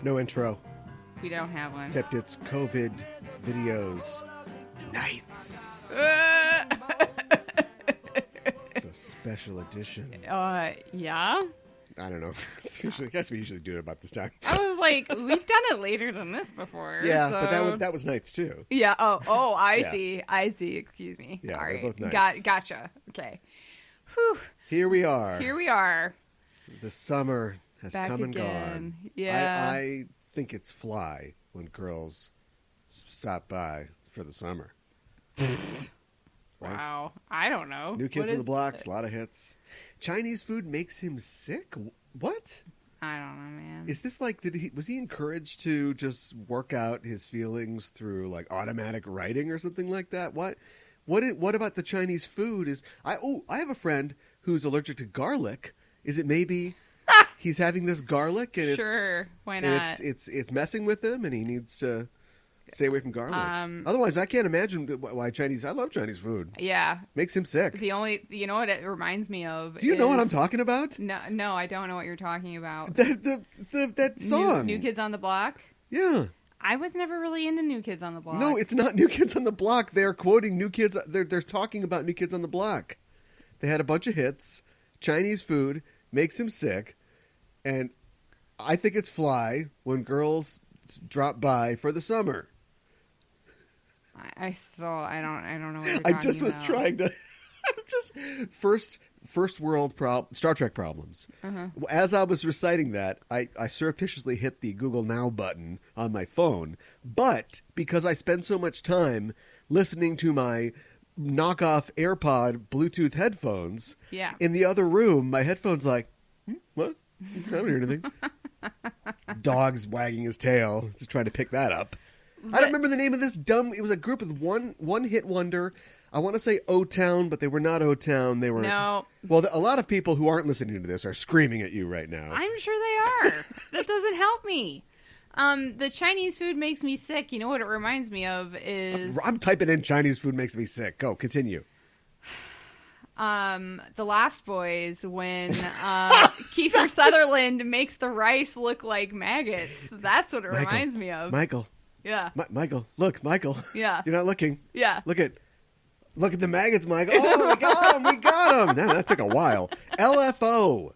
No intro. We don't have one. Except it's COVideos Nights. It's a special edition. Yeah? I don't know. I guess we usually do it about this time. I was like, we've done it later than this before. Yeah, so... but that was Nights too. Yeah. Oh, I Yeah. see. Excuse me. Yeah, all they're right. both Nights. Gotcha. Okay. Whew. Here we are. Here we are. The summer has Back come and again. gone. Yeah. I think it's fly when girls stop by for the summer. Right? Wow. I don't know. New Kids What on the is- Blocks, a lot of hits. Chinese food makes him sick? What? I don't know, man. Is this like, was he encouraged to just work out his feelings through like automatic writing or something like that? What about the Chinese food is, I have a friend who's allergic to garlic. Is it maybe he's having this garlic and Sure, why and not? it's messing with him and he needs to stay away from garlic. Otherwise, I can't imagine why I love Chinese food. Yeah. Makes him sick. You know what it reminds me of? Do you know what I'm talking about? No, I don't know what you're talking about. That song. New Kids on the Block? Yeah. I was never really into New Kids on the Block. No, it's not New Kids on the Block. They're quoting New Kids. They're talking about New Kids on the Block. They had a bunch of hits. Chinese food makes him sick, and I think it's fly when girls drop by for the summer. I don't know what you're I talking just was about. trying to. Just first world Star Trek problems. Uh-huh. As I was reciting that, I surreptitiously hit the Google Now button on my phone. But because I spend so much time listening to my knockoff AirPod Bluetooth headphones, Yeah. in the other room, my headphones like, what? I don't hear anything. Dog's wagging his tail, just trying to pick that up. I don't remember the name of this dumb. It was a group with one hit wonder. I want to say O-Town, but they were not O-Town. They were No. Well, a lot of people who aren't listening to this are screaming at you right now. I'm sure they are. That doesn't help me. The Chinese food makes me sick. You know what it reminds me of is I'm typing in Chinese food makes me sick. Go, continue. The Last Boys when Kiefer Sutherland makes the rice look like maggots. That's what it reminds me of. Michael. Yeah. Michael. Look, Michael. Yeah. You're not looking. Yeah. Look at the maggots, Michael. Oh, we got him. That took a while. LFO.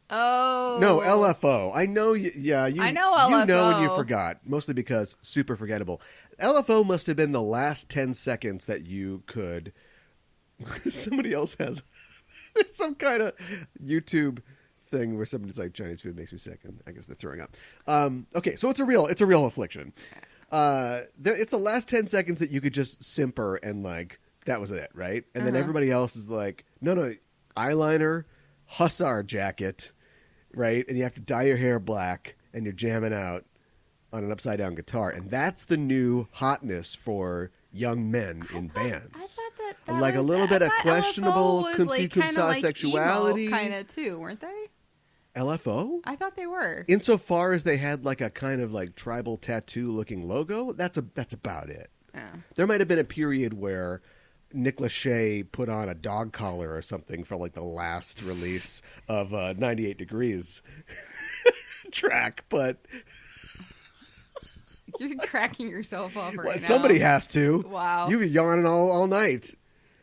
Oh. No, LFO. I know you. Yeah, I know LFO. You know and you forgot, mostly because super forgettable. LFO must have been the last 10 seconds that you could. Somebody else has. There's some kind of YouTube thing where somebody's like, Chinese food makes me sick, and I guess they're throwing up. Okay, so it's a real affliction. It's the last 10 seconds that you could just simper and like that was it, right? And then everybody else is like, no, eyeliner, hussar jacket, right? And you have to dye your hair black, and you're jamming out on an upside down guitar, and that's the new hotness for young men in bands. I thought that Like a little bit of questionable like sexuality. kind of too, weren't they? LFO? I thought they were. Insofar as they had like a kind of like tribal tattoo looking logo, that's about it. Yeah. There might have been a period where Nick Lachey put on a dog collar or something for like the last release of 98 Degrees track, but You're cracking yourself up right now. somebody has to. Wow. You've been yawning all night.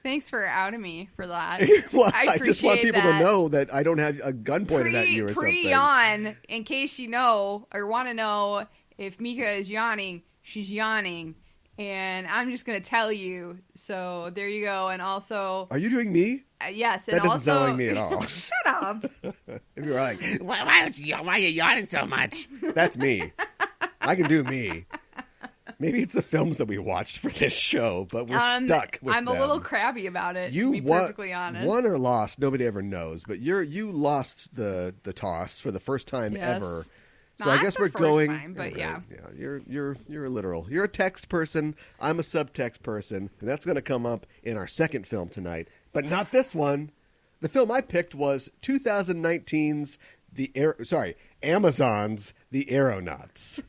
Thanks for outing me for that. Well, I just want appreciate people that. to know that I don't have a gun pointed at you or something. Pre-yawn, in case you know or want to know if Mika is yawning, she's yawning. And I'm just going to tell you. So there you go. And also... Are you doing me? Yes. And That doesn't also, sound like me at all. Shut up. If you're like, why are you yawning so much? That's me. I can do me. Maybe it's the films that we watched for this show, but we're stuck with I'm them. a little crabby about it, to be perfectly honest. Won or lost, nobody ever knows. But you lost the toss for the first time ever. So Not I guess the we're first going. time, but yeah. You're a literal. You're a text person. I'm a subtext person, and that's going to come up in our second film tonight. But not this one. The film I picked was 2019's Amazon's The Aeronauts,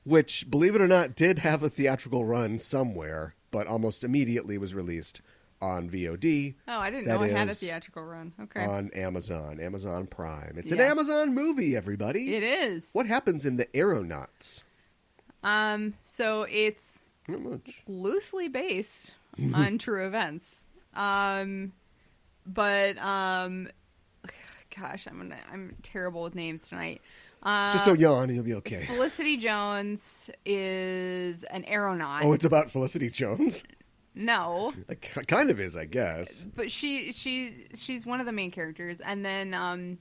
which, believe it or not, did have a theatrical run somewhere, but almost immediately was released on VOD. Oh, I didn't know it had a theatrical run. Okay. On Amazon Prime. It's an Yeah. Amazon movie, everybody. It is. What happens in the Aeronauts? So it's Not much. loosely based on true events. But gosh, I'm terrible with names tonight. Just don't yawn and you'll be okay. Felicity Jones is an aeronaut. Oh, it's about Felicity Jones? No. It kind of is, I guess. But she's one of the main characters. And then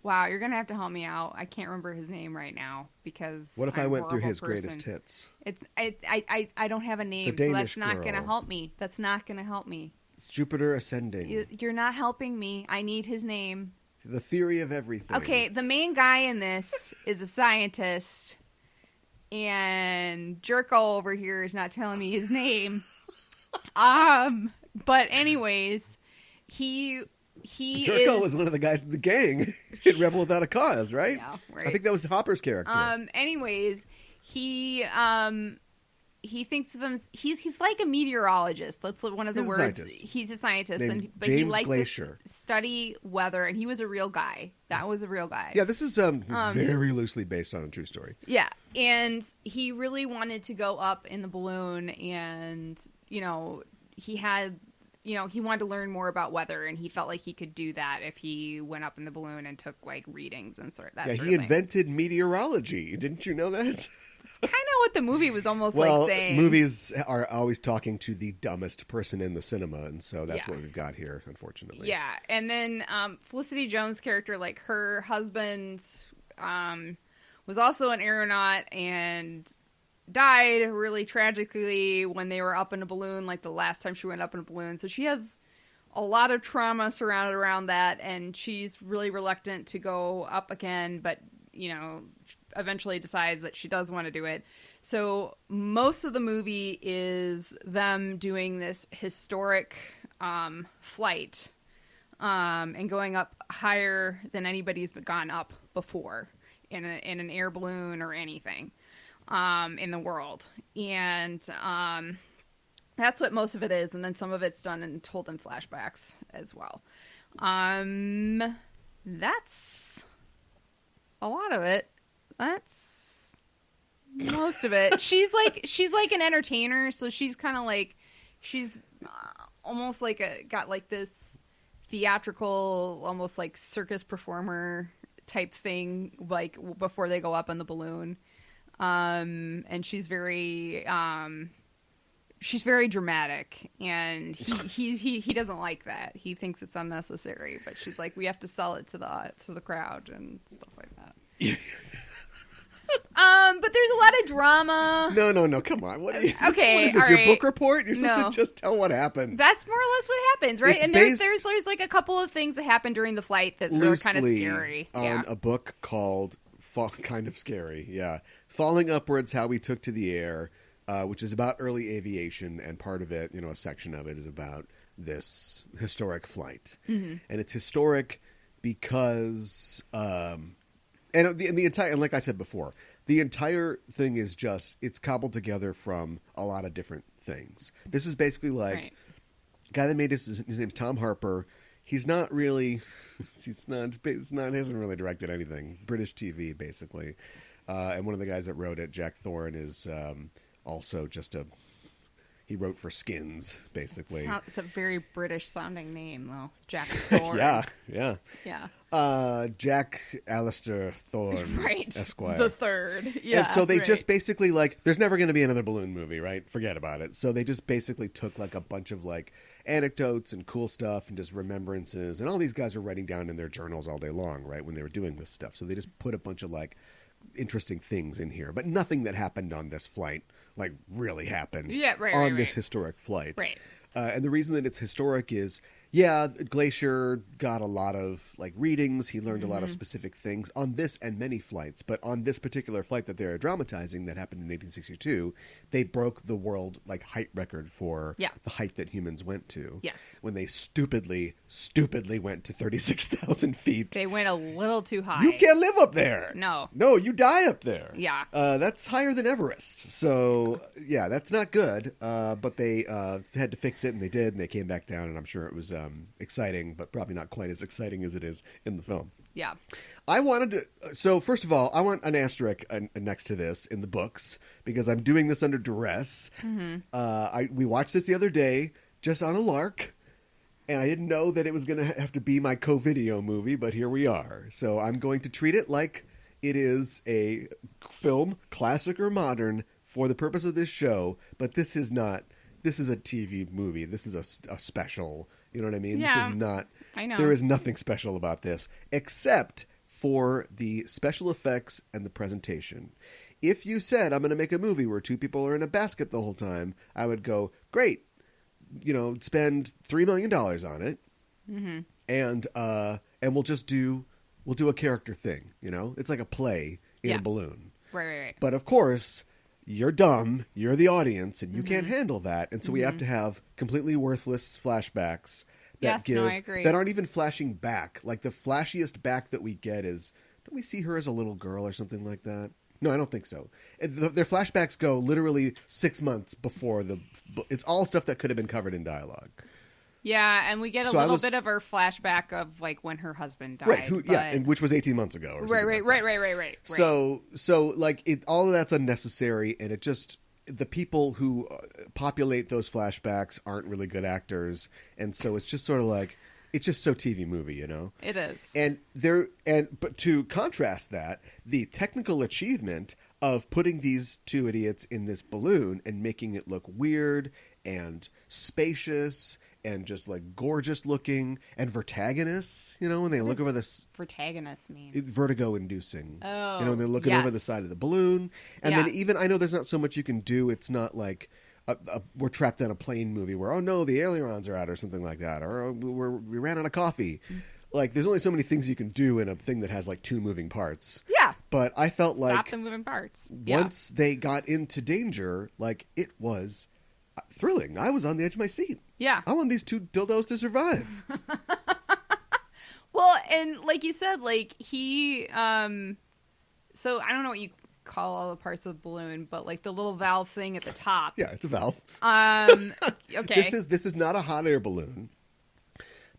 wow, you're gonna have to help me out. I can't remember his name right now because What if I'm I a went through horrible his person. greatest hits? I don't have a name, The so Danish that's not girl. gonna help me. That's not gonna help me. Jupiter Ascending. You're not helping me. I need his name. The Theory of Everything. Okay, the main guy in this is a scientist, and Jerko over here is not telling me his name. But anyways, he Jerko is was one of the guys in the gang in Rebel Without a Cause, right? Yeah, right. I think that was Hopper's character. Anyways, he thinks of him. He's like a meteorologist. That's one of the He's a words. scientist. He's a scientist, Named but he James likes Glacier. to study weather. And he was a real guy. That was a real guy. Yeah, this is very loosely based on a true story. Yeah, and he really wanted to go up in the balloon, and he wanted to learn more about weather, and he felt like he could do that if he went up in the balloon and took like readings and that sort of He thing. invented meteorology. Didn't you know that? Kind of what the movie was almost Well, like saying. movies are always talking to the dumbest person in the cinema, and so that's Yeah. what we've got here, unfortunately. Yeah, and then Felicity Jones' character, like her husband, was also an aeronaut and died really tragically when they were up in a balloon, like the last time she went up in a balloon. So she has a lot of trauma surrounded around that, and she's really reluctant to go up again, but eventually decides that she does want to do it. So most of the movie is them doing this historic flight and going up higher than anybody's gone up before in an air balloon or anything in the world. And that's what most of it is. And then some of it's done and told in flashbacks as well. That's a lot of it. That's most of it. She's like an entertainer, so she's kind of like almost like got like this theatrical, almost like circus performer type thing, like before they go up on the balloon. And she's very dramatic, and he doesn't like that. He thinks it's unnecessary, but she's like, we have to sell it to the crowd and stuff like that. But there's a lot of drama. No, come on. What are you? Okay, what is this, all your right. book report? You're supposed No. to just tell what happens. That's more or less what happens, right? It's And based there's like a couple of things that happen during the flight that are kind of loosely scary. on Yeah. a book called kind of scary, yeah. Falling Upwards, How We Took to the Air, which is about early aviation, and part of it, a section of it is about this historic flight. Mm-hmm. And it's historic because and the entire, and like I said before, the entire thing is just, it's cobbled together from a lot of different things. This is basically like, Right. the guy that made this, his name's Tom Harper. He hasn't really directed anything. British TV, basically. And one of the guys that wrote it, Jack Thorne, is also just he wrote for Skins, basically. It's a very British sounding name, though. Jack Thorne. Yeah. Jack Alistair Thorne, Right. Esquire. The third. Yeah. And so they right. just basically, like, there's never going to be another balloon movie, right? Forget about it. So they just basically took, like, a bunch of, like, anecdotes and cool stuff and just remembrances. And all these guys are writing down in their journals all day long, right, when they were doing this stuff. So they just put a bunch of, like, interesting things in here. But nothing that happened on this flight, like, really happened Yeah, right, on right, this right. historic flight. Right. And the reason that it's historic is Yeah, Glacier got a lot of like readings. He learned a lot of specific things on this and many flights. But on this particular flight that they're dramatizing that happened in 1862, they broke the world like height record for the height that humans went to. Yes. When they stupidly went to 36,000 feet. They went a little too high. You can't live up there. No. No, you die up there. Yeah. That's higher than Everest. So, yeah, that's not good. But they had to fix it, and they did, and they came back down, and I'm sure it was exciting, but probably not quite as exciting as it is in the film. Yeah. I wanted to... So, first of all, I want an asterisk next to this in the books, because I'm doing this under duress. We watched this the other day, just on a lark, and I didn't know that it was going to have to be my COVideo movie, but here we are. So I'm going to treat it like it is a film, classic or modern, for the purpose of this show, but this is not... This is a TV movie. This is a special. You know what I mean? Yeah, this is not... I know. There is nothing special about this, except for the special effects and the presentation. If you said, I'm going to make a movie where two people are in a basket the whole time, I would go, great. You know, spend $3 million on it, and we'll just do a character thing. You know, it's like a play in a balloon. Right. But of course, you're dumb. You're the audience, and you can't handle that. And so we have to have completely worthless flashbacks that I agree. that aren't even flashing back. Like the flashiest back that we get is, don't we see her as a little girl or something like that? No, I don't think so. Their flashbacks go literally 6 months before the... It's all stuff that could have been covered in dialogue. Yeah, and we get a little bit of her flashback of like when her husband died. Right, and which was 18 months ago. Or Right. So like all of that's unnecessary, and it just... The people who populate those flashbacks aren't really good actors, and so it's just sort of like... It's just so TV movie, you know? It is. But to contrast that, the technical achievement of putting these two idiots in this balloon and making it look weird and spacious and just like gorgeous looking and vertiginous, you know, when they look over this... Vertiginous mean? Vertigo inducing. Oh, you know, when they're looking over the side of the balloon. And then even, I know there's not so much you can do. It's not like... we're trapped in a plane movie where, oh no, the ailerons are out or something like that, or oh, we ran out of coffee. Like, there's only so many things you can do in a thing that has like two moving parts. Yeah. But I felt like stop the moving parts. Once they got into danger, like, it was thrilling. I was on the edge of my seat. Yeah. I want these two dildos to survive. Well, and like you said, like he, so I don't know what you call all the parts of the balloon, but like the little valve thing at the top. Yeah, it's a valve. Okay. This is not a hot air balloon.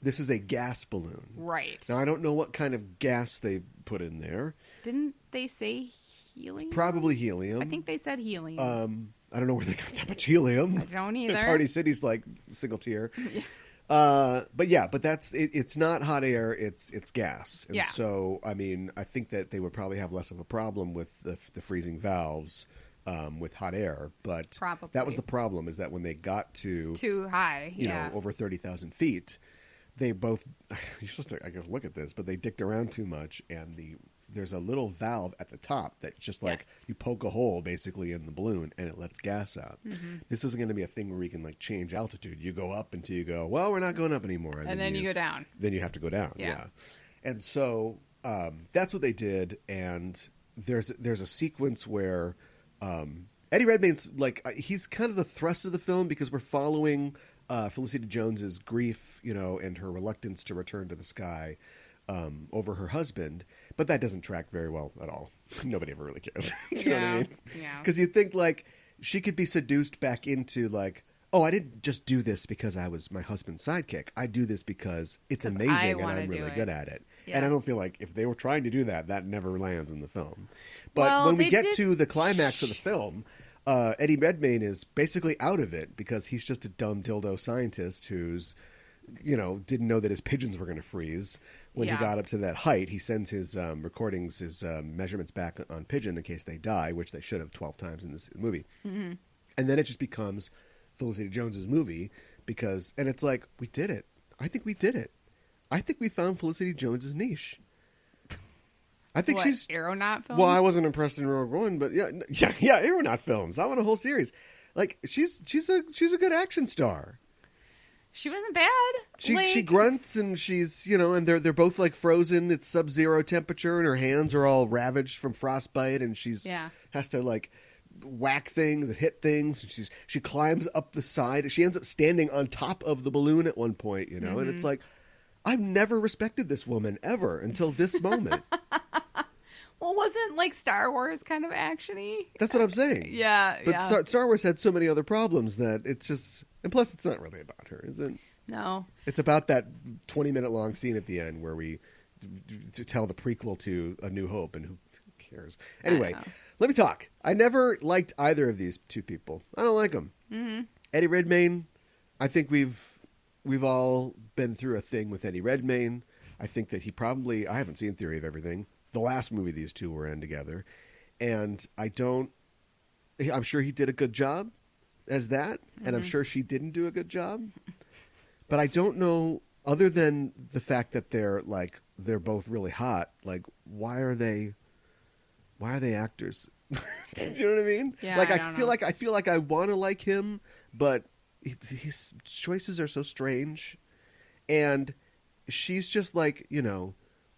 This is a gas balloon. Right. Now, I don't know what kind of gas they put in there. Didn't they say helium? It's probably helium. I think they said helium. I don't know where they got that much helium. I don't either. Party City's like single tier. But that's it's not hot air, it's gas. And so, I mean, I think that they would probably have less of a problem with the freezing valves with hot air, but that was the problem, is that when they got to too high, you know, over 30,000 feet, they both, you're supposed to, I guess, look at this, but they dicked around too much, and there's a little valve at the top that just like you poke a hole basically in the balloon and it lets gas out. This isn't going to be a thing where we can like change altitude. You go up until you go, well, we're not going up anymore. And then you go down. Then you have to go down. Yeah. And so that's what they did. And there's a sequence where Eddie Redmayne's like, he's kind of the thrust of the film, because we're following Felicity Jones's grief, you know, and her reluctance to return to the sky over her husband, but that doesn't track very well at all. Nobody ever really cares. Do you know what I mean? Yeah. Because you think like she could be seduced back into like, oh, I didn't just do this because I was my husband's sidekick. I do this because it's amazing and I'm really good at it. Yeah. And I don't feel like if they were trying to do that, that never lands in the film. But when we get to the climax of the film, Eddie Redmayne is basically out of it because he's just a dumb dildo scientist who's, you know, didn't know that his pigeons were going to freeze when he got up to that height. He sends his recordings, his measurements back on pigeon in case they die, which they should have 12 times in this movie. And then it just becomes Felicity Jones's movie and it's like, we did it. I think we did it. I think we found Felicity Jones's niche. I think she's Aeronaut films. Well, I wasn't impressed in Rogue One, but yeah, Aeronaut films. I want a whole series. Like she's a good action star. She wasn't bad. She grunts and she's, and they're both like frozen. It's sub-zero temperature and her hands are all ravaged from frostbite and she's has to like whack things and hit things. And she climbs up the side. She ends up standing on top of the balloon at one point, and it's like, I've never respected this woman ever until this moment. Well, wasn't like Star Wars kind of actiony? That's what I'm saying. Yeah, but Star Wars had so many other problems that it's just, and plus it's not really about her, is it? No. It's about that 20-minute long scene at the end where we tell the prequel to A New Hope, and who cares? Anyway, let me talk. I never liked either of these two people. I don't like them. Mm-hmm. Eddie Redmayne, I think we've all been through a thing with Eddie Redmayne. I think that I haven't seen Theory of Everything, the last movie these two were in together, and I'm sure he did a good job as that, and I'm sure she didn't do a good job, but I don't know, other than the fact that they're both really hot, like, why are they actors? Do you know what I mean? Yeah, like, I feel like I want to like him, but his choices are so strange, and she's just like,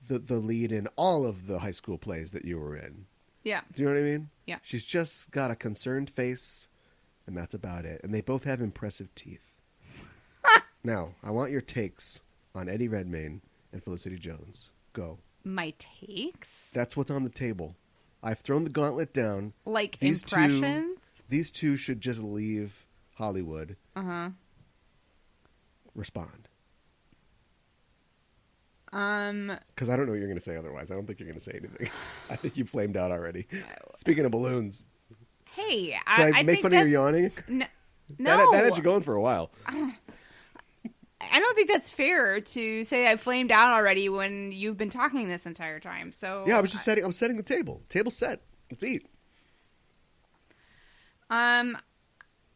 the lead in all of the high school plays that you were in. Yeah. Do you know what I mean? Yeah. She's just got a concerned face, and that's about it. And they both have impressive teeth. Now, I want your takes on Eddie Redmayne and Felicity Jones. Go. My takes? That's what's on the table. I've thrown the gauntlet down. Like impressions? These two should just leave Hollywood. Uh-huh. Respond. Because I don't know what you're going to say otherwise. I don't think you're going to say anything. I think you flamed out already. Speaking of balloons. Hey, should I make fun of your yawning? No. That had you going for a while. I don't think that's fair to say I flamed out already when you've been talking this entire time. So yeah, I'm setting the table. Table's set. Let's eat.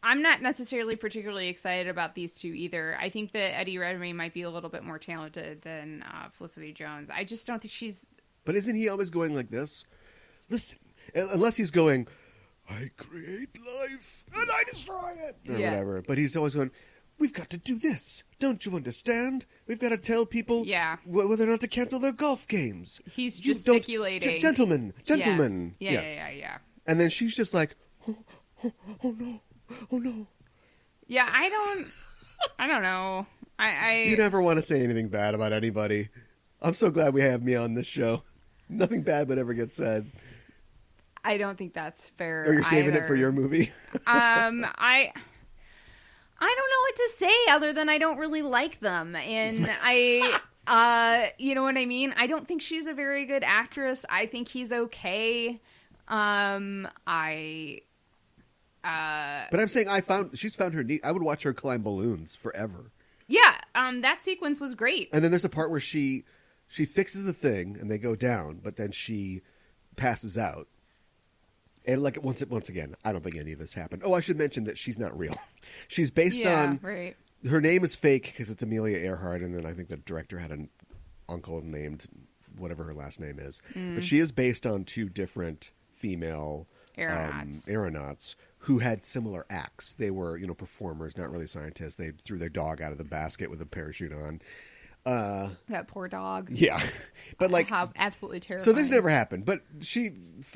I'm not necessarily particularly excited about these two either. I think that Eddie Redmayne might be a little bit more talented than Felicity Jones. I just don't think she's... But isn't he always going like this? Listen, unless he's going, I create life and I destroy it, or whatever. But he's always going, we've got to do this. Don't you understand? We've got to tell people whether or not to cancel their golf games. He's gesticulating. Gentlemen. Yeah. And then she's just like, oh no. Oh no. Yeah, I don't know. You never want to say anything bad about anybody. I'm so glad we have me on this show. Nothing bad would ever get said. I don't think that's fair. Or you're saving it for your movie. I don't know what to say other than I don't really like them. And you know what I mean? I don't think she's a very good actress. I think he's okay. But I'm saying she's found her neat. I would watch her climb balloons forever. Yeah, that sequence was great. And then there's a part where she fixes the thing and they go down, but then she passes out. And like once again, I don't think any of this happened. Oh, I should mention that she's not real. She's based on right. Her name is fake because it's Amelia Earhart, and then I think the director had an uncle named whatever her last name is. But she is based on two different female aeronauts who had similar acts. They were, performers, not really scientists. They threw their dog out of the basket with a parachute on. That poor dog. Yeah. But how absolutely terrifying. So this never happened. But she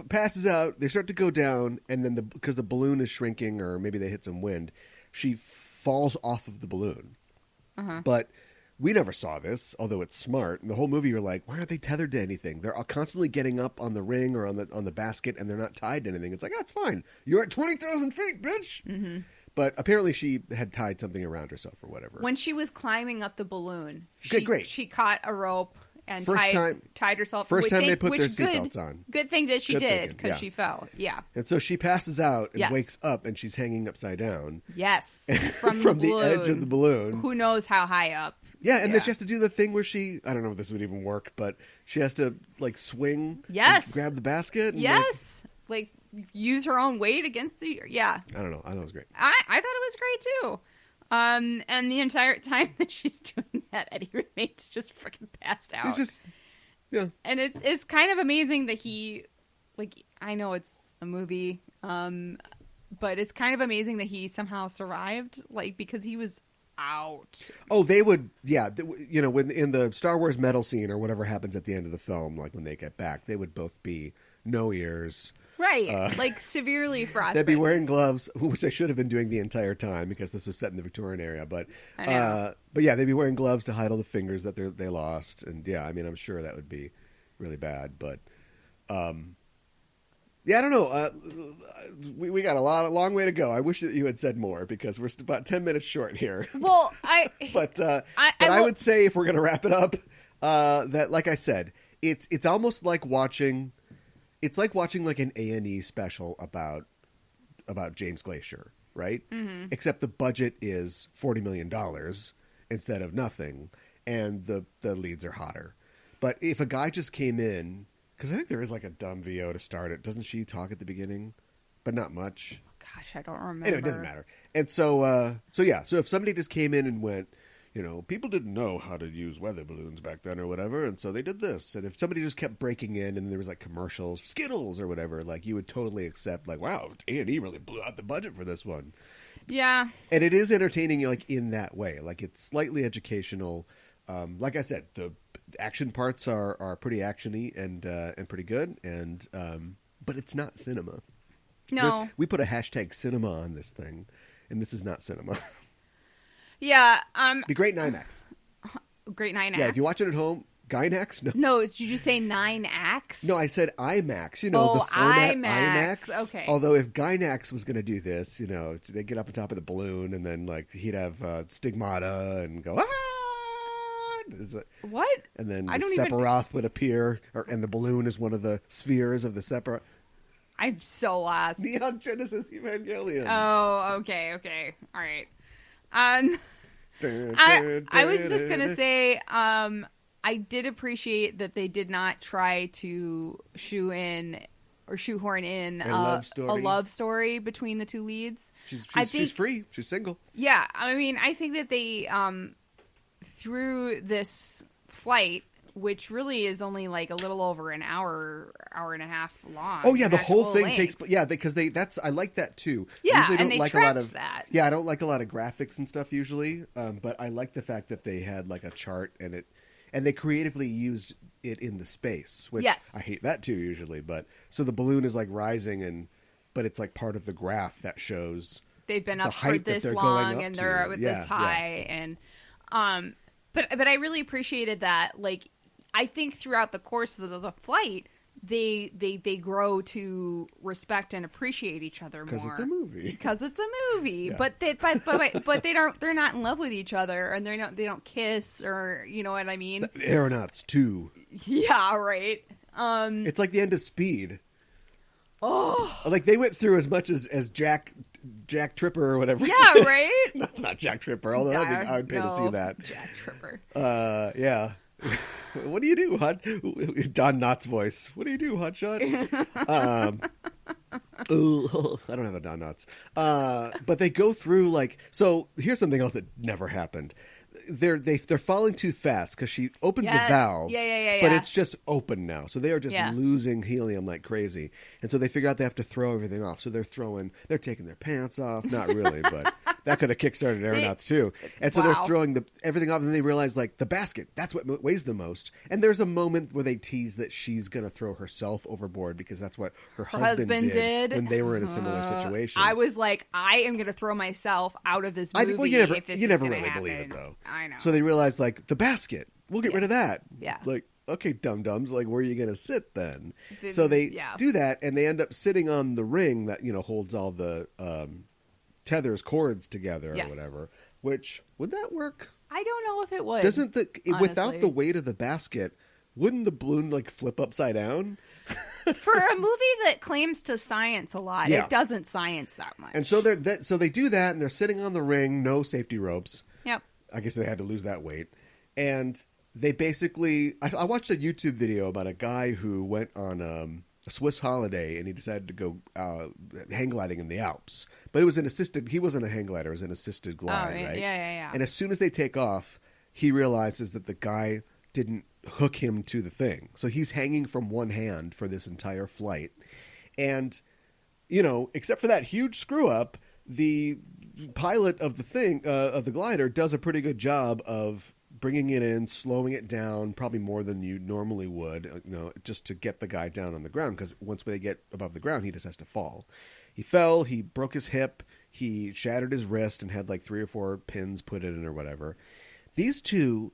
passes out. They start to go down, and then because the balloon is shrinking, or maybe they hit some wind, she falls off of the balloon. Uh-huh. But we never saw this, although it's smart. And the whole movie, you're like, why aren't they tethered to anything? They're constantly getting up on the ring or on the basket, and they're not tied to anything. It's like, that's fine. You're at 20,000 feet, bitch. Mm-hmm. But apparently she had tied something around herself or whatever. When she was climbing up the balloon, great. She caught a rope and tied herself. First time they put their seatbelts on. Good thing that she did, because she fell. Yeah. And so she passes out and wakes up, and she's hanging upside down. Yes. From the edge of the balloon. Who knows how high up. Yeah, and then she has to do the thing where I don't know if this would even work, but she has to, swing. Yes. And grab the basket. And, yes. Use her own weight against the... Yeah. I don't know. I thought it was great. I thought it was great, too. And the entire time that she's doing that, Eddie Redmayne's just freaking passed out. It's just... Yeah. And it's kind of amazing that he... I know it's a movie, but it's kind of amazing that he somehow survived, because he was out. Oh, they would, yeah. When in the Star Wars medal scene or whatever happens at the end of the film, like when they get back, they would both be no ears. Right, like severely frostbitten. They'd be wearing gloves, which they should have been doing the entire time because this is set in the Victorian era. But yeah, they'd be wearing gloves to hide all the fingers that they lost. And yeah, I mean, I'm sure that would be really bad. But yeah, I don't know. We got a long way to go. I wish that you had said more because we're about 10 minutes short here. Well, but I would say if we're going to wrap it up, that like I said, it's almost like watching. It's like watching like an A&E special about James Glacier, right? Mm-hmm. Except the budget is $40 million instead of nothing, and the leads are hotter. But if a guy just came in, because I think there is like a dumb VO to start it. Doesn't she talk at the beginning? But not much. Gosh, I don't remember. Anyway, it doesn't matter. And so if somebody just came in and went, people didn't know how to use weather balloons back then or whatever, and so they did this. And if somebody just kept breaking in and there was like commercials, Skittles or whatever, like you would totally accept like, wow, A&E really blew out the budget for this one. Yeah. And it is entertaining like in that way. Like it's slightly educational. Like I said, the action parts are pretty actiony and pretty good, and but it's not cinema. No. We put a hashtag cinema on this thing, and this is not cinema. Yeah. Be great in IMAX. Great 9X. Yeah, if you watch it at home, Gynax? No. No, did you say 9X? No, I said IMAX. The format IMAX. Okay. Although if Gynax was going to do this, they get up on top of the balloon and then like he'd have stigmata and go, what? And then the Sephiroth would appear, and the balloon is one of the spheres of the Sephiroth. I'm so lost. Neon Genesis Evangelion. Oh, okay. All right. I was just going to say, I did appreciate that they did not try to shoehorn in a love story between the two leads. She's free. She's single. Yeah. I mean, I think that they, through this flight, which really is only like a little over an hour and a half long. Oh yeah, the whole thing takes. Yeah, because I like that too. Yeah, I usually don't and they like a lot of that. Yeah, I don't like a lot of graphics and stuff usually. But I like the fact that they had like a chart and they creatively used it in the space, which yes. I hate that too usually. But so the balloon is like rising but it's like part of the graph that shows they've been up for this long and they're this high and but I really appreciated that. Like, I think throughout the course of the flight, they grow to respect and appreciate each other more. Because it's a movie. Because it's a movie. Yeah. But they're not in love with each other, and they don't kiss, or you know what I mean. The Aeronauts 2. Yeah, right. It's like the end of Speed. Oh, like they went through as much as Jack Tripper or whatever. Yeah, right. That's not Jack Tripper, although I would pay to see that. Jack Tripper. Yeah. What do you do, Hot? Don Knotts' voice. What do you do, Hotshot? I don't have a Don Knotts. But they go through like. So here's something else that never happened. They're falling too fast because she opens the valve. Yeah. But it's just open now, so they are just losing helium like crazy, and so they figure out they have to throw everything off. So they're taking their pants off. Not really, but that could have kickstarted Aeronauts too. And so they're throwing everything off, and they realize like the basket, that's what weighs the most. And there's a moment where they tease that she's going to throw herself overboard because that's what her husband did when they were in a similar situation. I was like, I am going to throw myself out of this movie. You never really believe it though. I know. So they realize, like, the basket, we'll get rid of that. Yeah. Like, okay, dum-dums, like, where are you going to sit then? So they do that, and they end up sitting on the ring that, holds all the tethers, cords together or whatever, which, would that work? I don't know if it would. Without the weight of the basket, wouldn't the balloon, like, flip upside down? For a movie that claims to science a lot, it doesn't science that much. And so they do that, and they're sitting on the ring, no safety ropes. Yep. I guess they had to lose that weight. And they basically... I watched a YouTube video about a guy who went on a Swiss holiday, and he decided to go hang gliding in the Alps. But it was an assisted... He wasn't a hang glider. It was an assisted glide, right? Yeah. And as soon as they take off, he realizes that the guy didn't hook him to the thing. So he's hanging from one hand for this entire flight. And, except for that huge screw-up... the pilot of the thing of the glider does a pretty good job of bringing it in, slowing it down, probably more than you normally would, just to get the guy down on the ground, because once they get above the ground, he just has to fall. He fell, he broke his hip, he shattered his wrist and had like 3 or 4 pins put in it or whatever. These two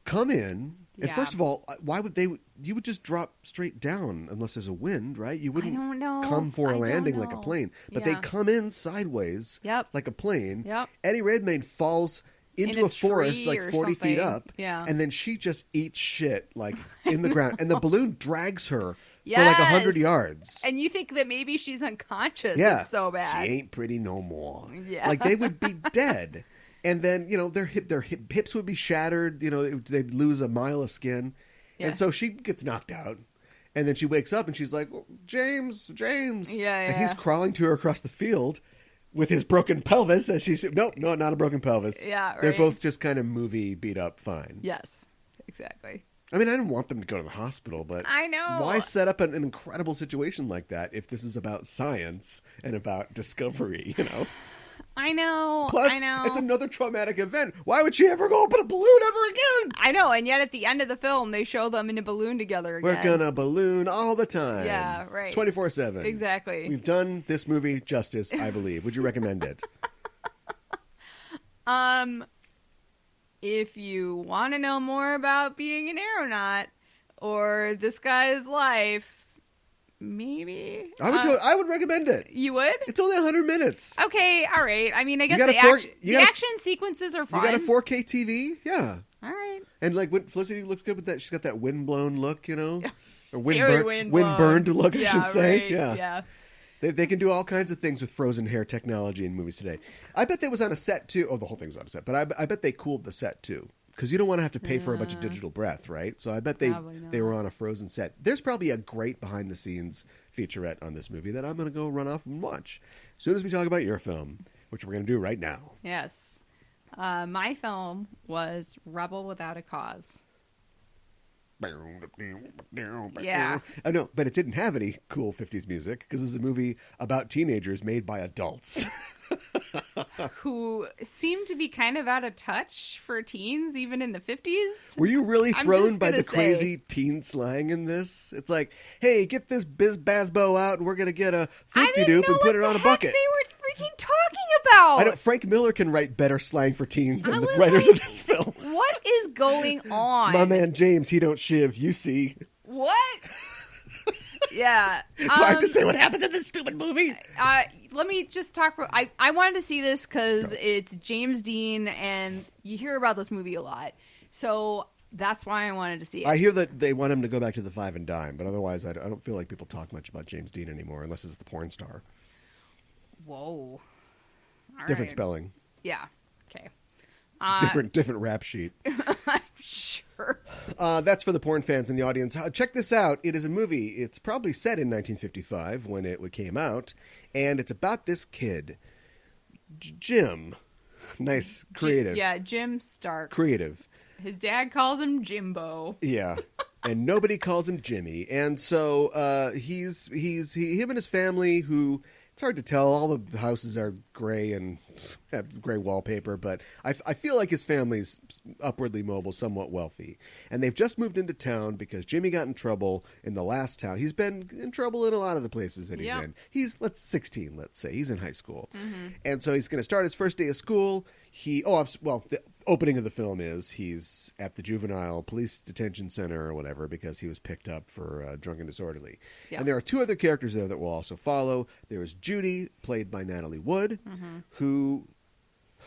come in, and first of all, why would you would just drop straight down unless there's a wind, right? You wouldn't come for a landing like a plane, but they come in sideways like a plane. Eddie Redmayne falls into a forest like 40 feet up, and then she just eats shit like in the ground, and the balloon drags her for like 100 yards. And you think that maybe she's unconscious. It's so bad. She ain't pretty no more. Like they would be dead. And then, their hips would be shattered. They'd lose a mile of skin. And so she gets knocked out. And then she wakes up and she's like, James. And he's crawling to her across the field with his broken pelvis. And she's, no, not a broken pelvis. Yeah, right. They're both just kind of movie beat up fine. Yes, exactly. I mean, I didn't want them to go to the hospital, but I know. Why set up an incredible situation like that if this is about science and about discovery, I know. Plus, it's another traumatic event. Why would she ever go up in a balloon ever again? I know, and yet at the end of the film, they show them in a balloon together again. We're gonna balloon all the time. Yeah, right. 24/7. Exactly. We've done this movie justice, I believe. Would you recommend it? If you want to know more about being an aeronaut or this guy's life, maybe I would recommend it. You would? It's only 100 minutes. Okay, all right. I mean, I guess the action sequences are fun. You got a 4K TV? Yeah. All right. And like when Felicity looks good with that, she's got that windblown look, or windburned look, I should say. Right. Yeah. They can do all kinds of things with frozen hair technology in movies today. I bet they was on a set too. Oh, the whole thing was on a set, but I bet they cooled the set too. Because you don't want to have to pay for a bunch of digital breath, right? So I bet they were on a frozen set. There's probably a great behind-the-scenes featurette on this movie that I'm going to go run off and watch as soon as we talk about your film, which we're going to do right now. Yes. My film was Rebel Without a Cause. Yeah. I know, but it didn't have any cool 50s music because it's a movie about teenagers made by adults. Who seem to be kind of out of touch for teens, even in the 50s. Were you really thrown by the crazy teen slang in this? It's like, hey, get this biz-bazbo out and we're going to get a floop-de-doop and put it on a bucket. They were freaking talking about. I know Frank Miller can write better slang for teens than the writers of this film. What is going on? My man James, he don't shiv, you see. What? Yeah. Do I have to say what happens in this stupid movie? Let me just talk. I wanted to see this because it's James Dean, and you hear about this movie a lot. So that's why I wanted to see it. I hear that they want him to go back to the Five and Dime, but otherwise I don't feel like people talk much about James Dean anymore, unless it's the porn star. Whoa. All different right. spelling. Yeah. Okay. Different rap sheet. Sure. That's for the porn fans in the audience. Check this out. It is a movie. It's probably set in 1955 when it came out, and it's about this kid, Jim. Nice, creative. Jim Stark. Creative. His dad calls him Jimbo. Yeah. And nobody calls him Jimmy. And so him and his family who... It's hard to tell. All the houses are gray and have gray wallpaper, but I feel like his family's upwardly mobile, somewhat wealthy. And they've just moved into town because Jimmy got in trouble in the last town. He's been in trouble in a lot of the places that he's in. He's 16, let's say. He's in high school. Mm-hmm. And so he's going to start his first day of school. The opening of the film is he's at the juvenile police detention center or whatever because he was picked up for drunk and disorderly. Yeah. And there are 2 other characters there that we'll also follow. There is Judy, played by Natalie Wood, who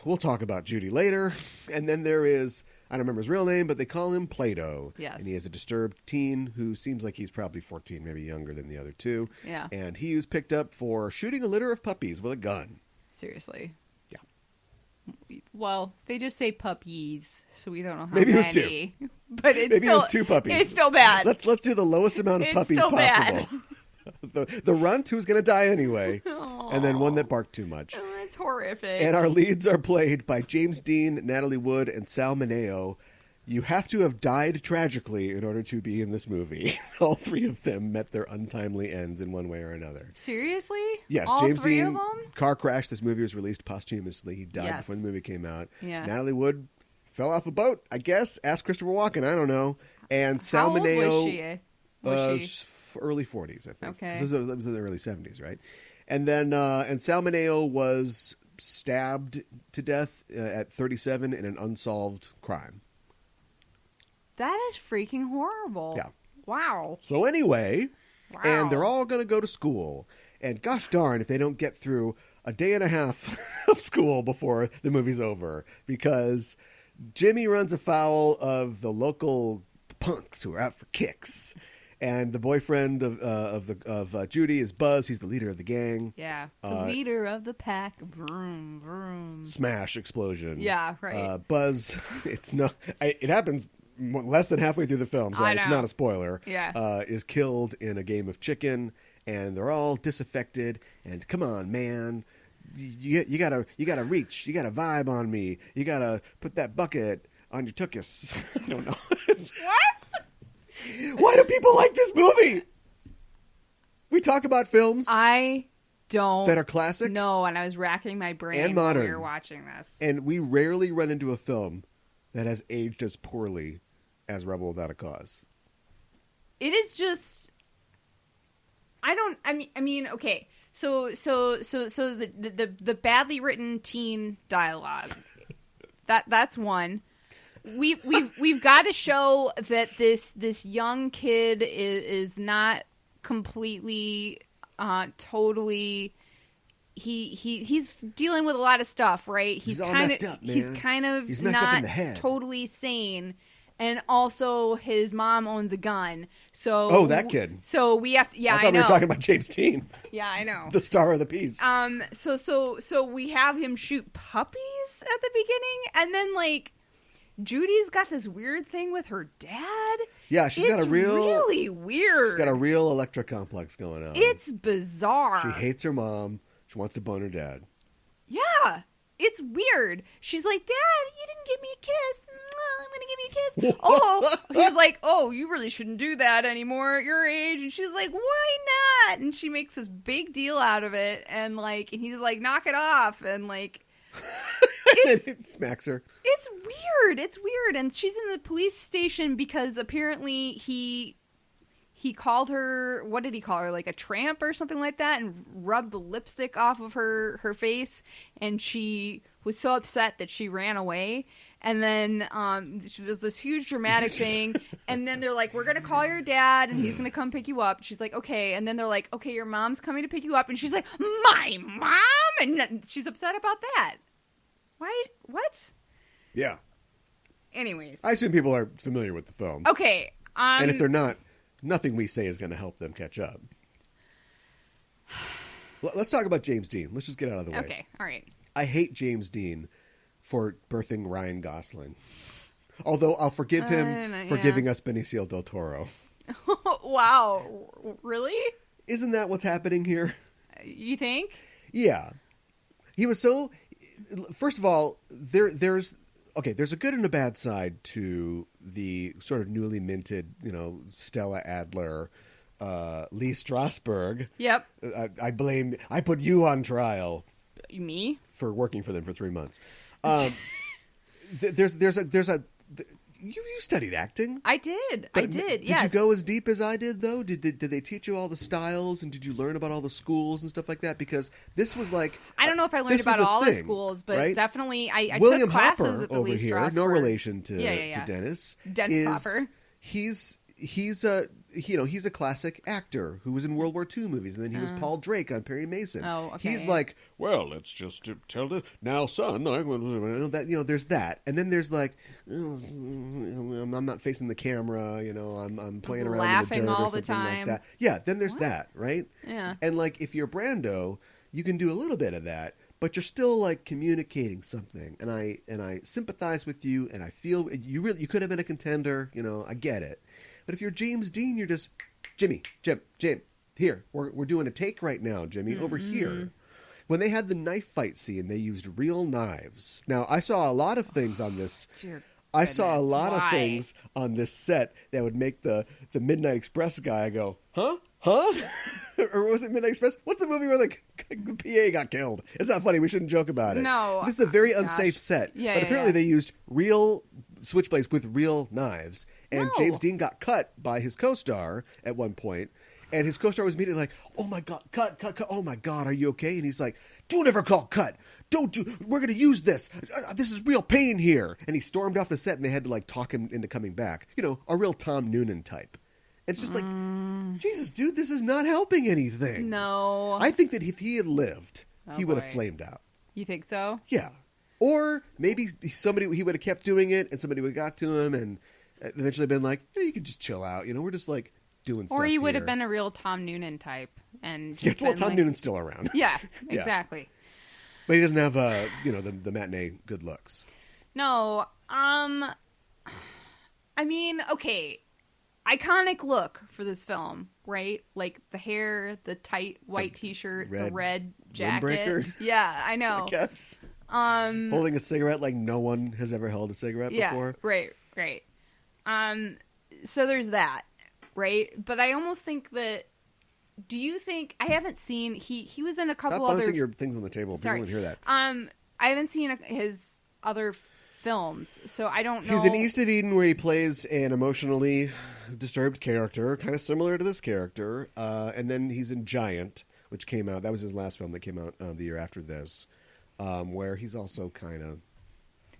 we'll talk about Judy later. And then there is, I don't remember his real name, but they call him Plato. Yes. And he is a disturbed teen who seems like he's probably 14, maybe younger than the other 2. Yeah. And he was picked up for shooting a litter of puppies with a gun. Seriously. Yeah. Well, they just say puppies, so we don't know how maybe many. It was 2. But maybe it was 2 puppies. It's still bad. Let's do the lowest amount of puppies still possible. Bad. The runt who's going to die anyway, and then one that barked too much. Oh, that's horrific. And our leads are played by James Dean, Natalie Wood, and Sal Mineo. You have to have died tragically in order to be in this movie. All three of them met their untimely ends in one way or another. Seriously? Yes, All James three Dean, of them? car crash. This movie was released posthumously. He died Yes. before the movie came out. Yeah. Natalie Wood fell off a boat, I guess. Ask Christopher Walken. I don't know. And How old Salmoneo, was she? early 40s, I think. Okay. 'Cause this was in the early 70s, right? And then and Salmoneo was stabbed to death at 37 in an unsolved crime. That is freaking horrible. Yeah. Wow. So anyway, Wow. and they're all going to go to school. And gosh darn if they don't get through a day and a half of school before the movie's over. Because Jimmy runs afoul of the local punks who are out for kicks. And the boyfriend of Judy is Buzz. He's the leader of the gang. Yeah. The leader of the pack. Vroom, vroom. Smash explosion. Yeah, right. Buzz, it happens less than halfway through the film, so I it's know. not a spoiler. Yeah. Is killed in a game of chicken, and they're all disaffected. And come on, man, you gotta reach, you gotta vibe on me, you gotta put that bucket on your tuchus. I don't know. What? Why do people like this movie? We talk about films I don't that are classic know, and I was racking my brain and while modern. we were watching this. and we rarely run into a film that has aged as poorly as Rebel Without a Cause. It is just I mean okay. So the badly written teen dialogue. That's one. We've got to show that this young kid is not completely totally he's dealing with a lot of stuff, right? He's all messed up, man. He's kind of He's messed up in not the head. totally sane. And also, his mom owns a gun. So that kid. So we have to. Yeah, I thought know. we were talking about James Dean, Yeah, I know. the star of the piece. So we have him shoot puppies at the beginning, and then like Judy's got this weird thing with her dad. Yeah, she's got a real really weird. She's got a real Electra complex going on. It's bizarre. She hates her mom. She wants to bone her dad. Yeah, it's weird. She's like, Dad, you didn't give me a kiss. I'm gonna give you a kiss. Oh, he's like, oh, you really shouldn't do that anymore at your age. And she's like, why not? And she makes this big deal out of it, and he's like, knock it off, and like, It smacks her. it's weird. It's weird, and she's in the police station because apparently he called her, what did he call her, like a tramp or something like that, and rubbed the lipstick off of her face, and she was so upset that she ran away. And then she was this huge dramatic thing, and then they're like, we're going to call your dad, and he's going to come pick you up. She's like, okay. And then they're like, okay, your mom's coming to pick you up. And she's like, my mom? And she's upset about that. Why? What? Yeah. Anyways. I assume people are familiar with the film. Okay. And if they're not, nothing we say is going to help them catch up. Let's talk about James Dean. Let's just get out of the way. Okay. All right. I hate James Dean for birthing Ryan Gosling. Although I'll forgive him for giving us Benicio del Toro. Wow. Really? Isn't that what's happening here? You think? Yeah. He was so... First of all, there's a good and a bad side to the sort of newly minted, Stella Adler, Lee Strasberg. Yep. I put you on trial. Me? For working for them for 3 months. You studied acting. I did. But yes. Did you go as deep as I did, though? Did they teach you all the styles, and did you learn about all the schools and stuff like that? Because this was like... I don't know if I learned about all the schools, but right? Definitely I William took classes Hopper at the over Lee here, Strasberg. no relation to Yeah. Dennis. Dennis Hopper. He's a classic actor who was in World War II movies, and then he was Paul Drake on Perry Mason. Oh, okay. He's like, well, let's just tell the now, son. There's that, and then there's like, I'm not facing the camera. I'm playing around laughing in the dirt all or the something time. like that. Yeah, then there's that, right? Yeah. And like, if you're Brando, you can do a little bit of that, but you're still like communicating something, and I sympathize with you, and I feel you could have been a contender. I get it. But if you're James Dean, you're just Jim. Here, we're doing a take right now, Jimmy. Over here. When they had the knife fight scene, they used real knives. Now, I saw a lot of things on this. Dear I saw a lot Why? of things on this set that would make the Midnight Express guy go, huh? Huh? Or was it Midnight Express? What's the movie where the PA got killed? It's not funny. We shouldn't joke about it. No. This is a very unsafe set. Yeah, but yeah, apparently yeah. they used real switchblades with real knives. And No. James Dean got cut by his co-star at one point. And his co-star was immediately like, oh my God, cut. Oh my God, are you okay? And he's like, don't ever call cut. We're going to use this. This is real pain here. And he stormed off the set and they had to like talk him into coming back. You know, a real Tom Noonan type. It's just like, Jesus, dude, this is not helping anything. No. I think that if he had lived, Oh, he would have boy. flamed out. You think so? Yeah. Or maybe he would have kept doing it and somebody would have got to him and eventually been like, you can just chill out. You know, we're just like doing stuff Or he would here. have been a real Tom Noonan type. And Yeah, just well, been Tom like- Noonan's still around. Yeah, Yeah. exactly. But he doesn't have, the matinee good looks. No, I mean, okay, iconic look for this film, right? Like the hair, the tight white T-shirt, the red jacket. windbreaker? Yeah, I know. I guess. Holding a cigarette like no one has ever held a cigarette before. Right. So there's that, right? But I almost think that. Do you think I haven't seen he was in a couple Stop bouncing other your things on the table. Sorry. People wouldn't hear that. I haven't seen his other films, so I don't know. He's in East of Eden where he plays an emotionally disturbed character, kind of similar to this character. And then he's in Giant, which came out. That was his last film that came out the year after this, where he's also kind of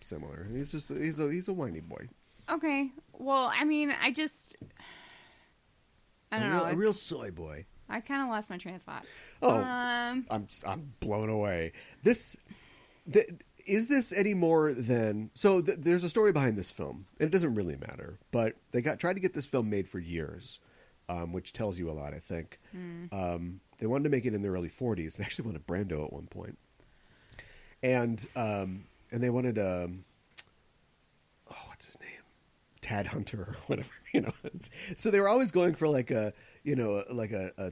similar. He's a whiny boy. Okay. Well, I mean, I don't know. A real soy boy. I kind of lost my train of thought. Oh, I'm blown away. Is this any more than there's a story behind this film, and it doesn't really matter. But they tried to get this film made for years, which tells you a lot, I think. They wanted to make it in the early 40s. They actually wanted Brando at one point, and they wanted what's his name, Tad Hunter or whatever. You know, so they were always going for like a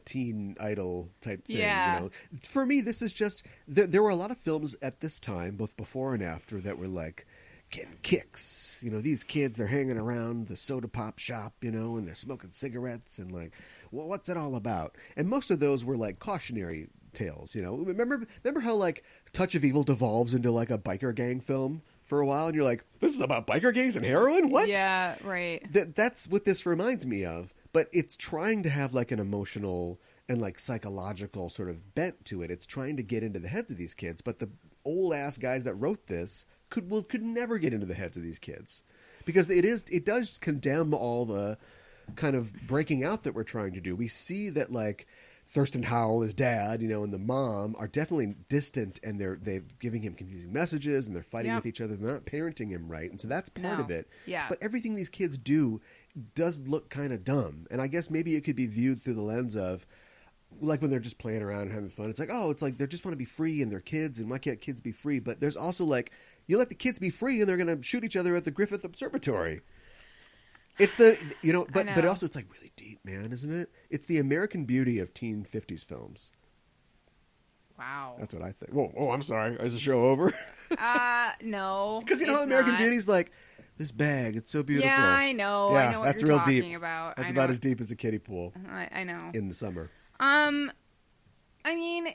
teen idol type thing. Yeah. You know, for me, this is just there were a lot of films at this time, both before and after, that were like getting kicks. You know, these kids, they're hanging around the soda pop shop, you know, and they're smoking cigarettes and like, well, what's it all about? And most of those were like cautionary tales. You know, remember how like Touch of Evil devolves into like a biker gang film for a while, and you're like, this is about biker gangs and heroin? What? Yeah, right. That's what this reminds me of, but it's trying to have like an emotional and like psychological sort of bent to it. It's trying to get into the heads of these kids, but the old ass guys that wrote this could never get into the heads of these kids, because it does condemn all the kind of breaking out that we're trying to do. We see that like Thurston Howell, his dad, you know, and the mom are definitely distant, and they're giving him confusing messages, and they're fighting with each other. They're not parenting him right, and so that's part of it. Yeah. But everything these kids do does look kind of dumb, and I guess maybe it could be viewed through the lens of like when they're just playing around and having fun. It's like they just want to be free, and they're kids, and why can't kids be free? But there's also like, you let the kids be free, and they're going to shoot each other at the Griffith Observatory. It's but also it's like really deep, man, isn't it? It's the American beauty of teen 50s films. Wow. That's what I think. Whoa, oh, I'm sorry. Is the show over? No. Because you know how American Beauty's like, this bag, it's so beautiful. Yeah, I know. Yeah, I know what that's you're real talking deep. about. That's I about know. as deep as a kiddie pool I know. in the summer. I mean,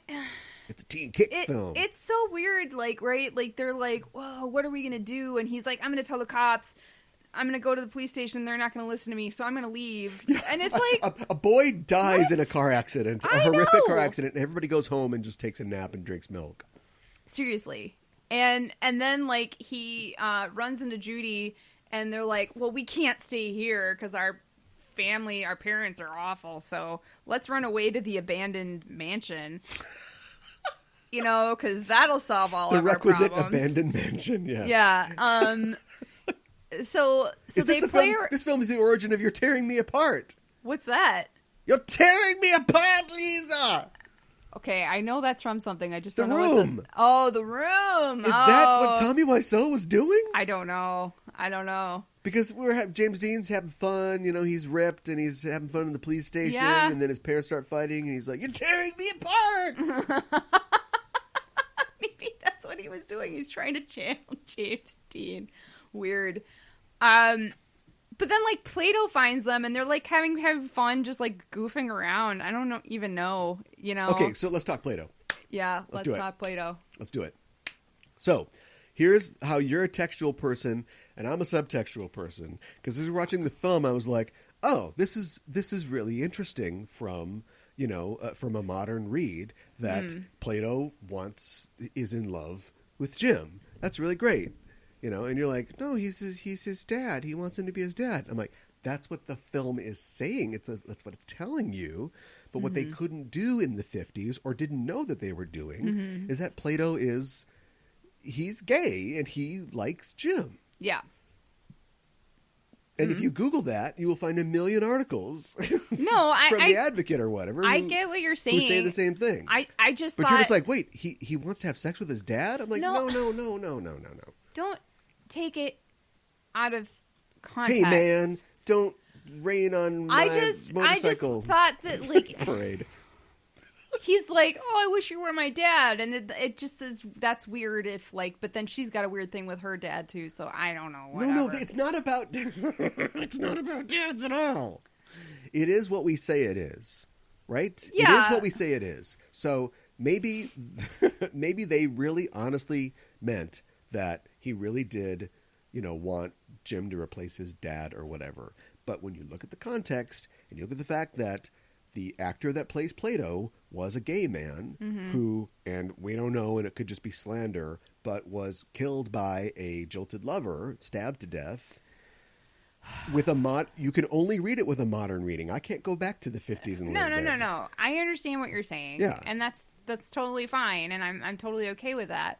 It's a teen kicks film. it's so weird, like, right? Like, they're like, whoa, what are we going to do? And he's like, I'm going to tell the cops. I'm going to go to the police station. They're not going to listen to me, so I'm going to leave. And it's like... a boy dies What? in a car accident, a I horrific know. car accident, and everybody goes home and just takes a nap and drinks milk. Seriously. And then, like, he runs into Judy, and they're like, well, we can't stay here because our parents are awful, so let's run away to the abandoned mansion. You know, because that'll solve all The of our requisite problems. abandoned mansion, yes. Yeah. So they play... This film is the origin of You're Tearing Me Apart. What's that? You're tearing me apart, Lisa! Okay, I know that's from something. I just The don't know Room. what Oh, The Room. Is that what Tommy Wiseau was doing? I don't know. Because James Dean's having fun, you know, he's ripped and he's having fun in the police station, Yeah. and then his parents start fighting, and he's like, "You're tearing me apart!" Maybe that's what he was doing. He's trying to channel James Dean. Weird. But then, like, Plato finds them, and they're, like, having fun, just, like, goofing around. I don't even know, you know? Okay, so let's talk Plato. Yeah, let's talk Plato. Let's do it. So, here's how you're a textual person, and I'm a subtextual person. Because as we were watching the film, I was like, oh, this is really interesting from, from a modern read that Plato is in love with Jim. That's really great. And you're like, no, he's his dad. He wants him to be his dad. I'm like, that's what the film is saying. That's what it's telling you. But what they couldn't do in the 50s or didn't know that they were doing is that Plato he's gay and he likes Jim. Yeah. And if you Google that, you will find a million articles. No, from The Advocate or whatever. I get what you're saying. Who say the same thing. I just but thought... you're just like, wait, he wants to have sex with his dad? I'm like, no. Don't take it out of context. Hey, man, don't rain on my motorcycle. I just thought that, like... parade. He's like, oh, I wish you were my dad. And it just is, that's weird if, like, but then she's got a weird thing with her dad, too, so I don't know. Whatever. No, it's not about... it's not about dads at all. It is what we say it is, right? Yeah. It is what we say it is. So maybe they really honestly meant that he really did, want Jim to replace his dad or whatever. But when you look at the context and you look at the fact that the actor that plays Plato was a gay man who, and we don't know, and it could just be slander, but was killed by a jilted lover, stabbed to death. With you can only read it with a modern reading. I can't go back to the 50s and No. I understand what you're saying. Yeah. And that's totally fine, and I'm totally okay with that.